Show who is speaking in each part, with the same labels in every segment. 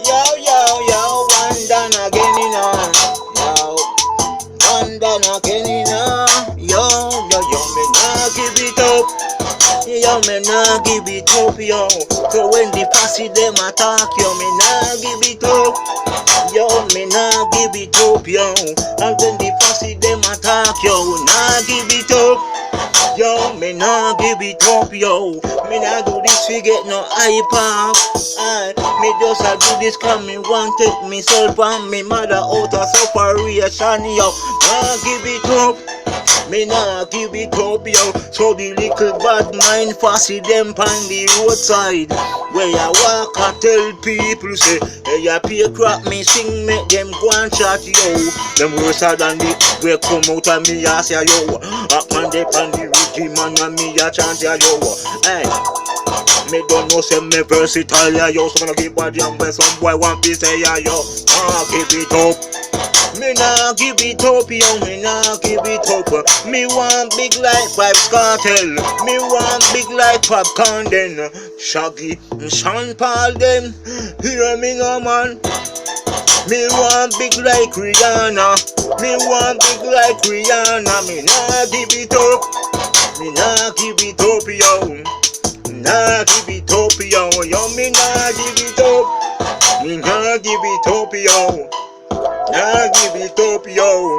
Speaker 1: Yo, yo, yo, one done again, Yo, one done again, Yo, yo, yo, me nah give it up. Yo, me nah give it up, yo. So when the posse them attack, yo, me nah give it up. Yo, me nah give it up, yo. And when the posse them attack, yo, nah give it up. Yo, me nah give it up, yo. Me nah do this fi get no hyper. Me just a do this cause me want take myself and me mother out of separation, yo. Nah give it up. Me nah give it up, yo. So the little bad mind fussy them on the roadside. Where I walk and tell people say, hey, ya pay crap me sing, make them go and chat, yo. Them worse than the way come out of me ass, ya, yo. Up man they on the rookie man and me a chant, ya, yo. Hey, me don't know say me versatile, ya, yo. So me no keep body and when some boy want to say, ya, yo. Nah give it up. Me nah give it up, yo, me nah give it up. Me want big like Vybz Kartel. Me want big like Popcorn then. Shaggy, Sean Paul them. Hear me no man. Me want big like Rihanna. Me want big like Rihanna. Me nah give it up. Me nah give it up, yo. Nah give it up, yo. Yo, me nah give it up. Me nah give it up, yo. Nah give it up, yo.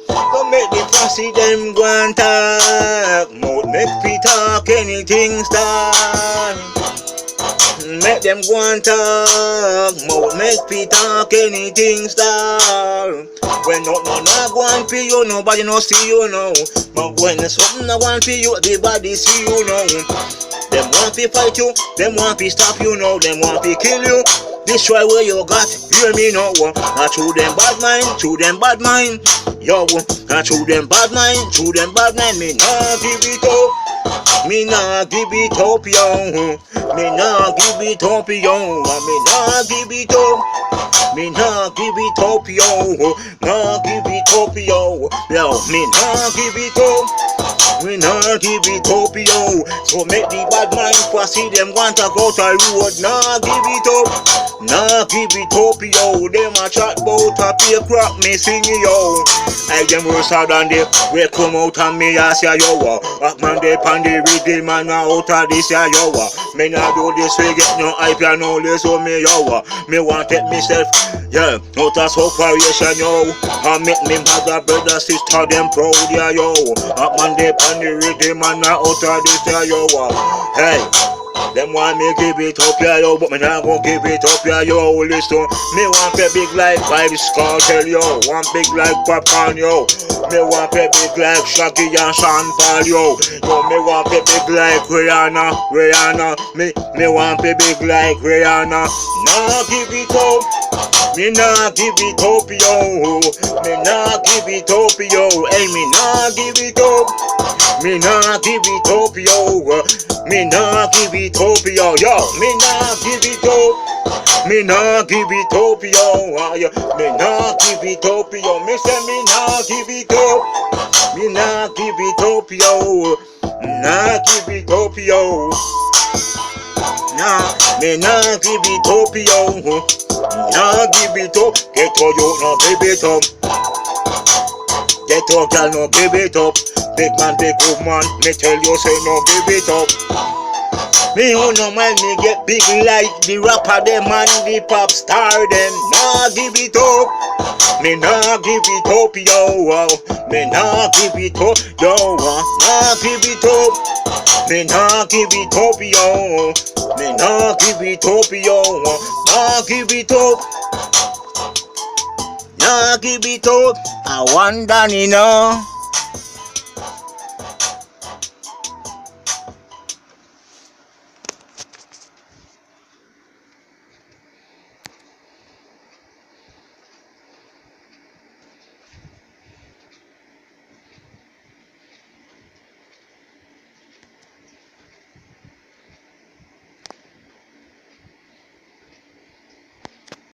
Speaker 1: Don't make the posse them go and talk. Mouth make me talk, anything start. Make them go and talk. Mouth make me talk, anything start. When nothing no go and for you, nobody no see you now. But when something no want for you, everybody see you now. Them want to fight you, them want to stop you now, them want to kill you. Destroy what you got, hear me now. Not through them bad mind, through them bad mind. Yo, not through them bad mind, through them bad mind. Me nah give it up. Me nah give it up, yo. Me nah give it up, yo. Me nah give it up. Me nah give it up, yo. Nah give it up, yo. Yo, me nah give it up. We nah give it up, yo. So make the bad mind see them want to go to road. Nah give it up. Nah give it up, yo. Them a chat bout a pay crap me sing, yo. I them worse than they we come out and me ask ya, yo. Rock man they pan the rhythm man out of this ya, yo. Me nah do this we get no hype ya no less so me, yo. Me want take myself, yeah, out of separation, yo. And make me mother brother sister them proud, ya, yo. Rock man they pan the rhythm man out of this ya, yo. Hey. Them want me give it up, yeah, yo, but me not gon' give it up, yeah, yo. Listen, me want pay big like Vybz Kartel, yo. Want big like Popcorn, yo. Me want pay big like Shaggy and Sean Paul, yo. Yo, me want pay big like Rihanna. Me want pay big like Rihanna. Nah give it up. Me nah give it up, yo. Me nah give it up, yo. Hey, me nah give it up. Me nah give it up, yo. Me nah give it up, yo. Yo, me nah give it up. Me nah give it up, yo. Me nah give it up, yo. Me say me nah give it up. Me nah give it up, yo. Nah give it up, yo. Nah, me nah give it up, yo. Nah give it up. Get to you, no give it up. Get to girl, no give it up. Big man, big woman, me tell you say no give it up. Me who no mind me get big like the rapper them and the pop star them. Nah give it up. Me nah give it up, yo. Me nah give it up, yo. Nah give it up. Me nah give it up, yo. Me nah give it up, yo. Nah give it up. Nah give it up. I want Danny now.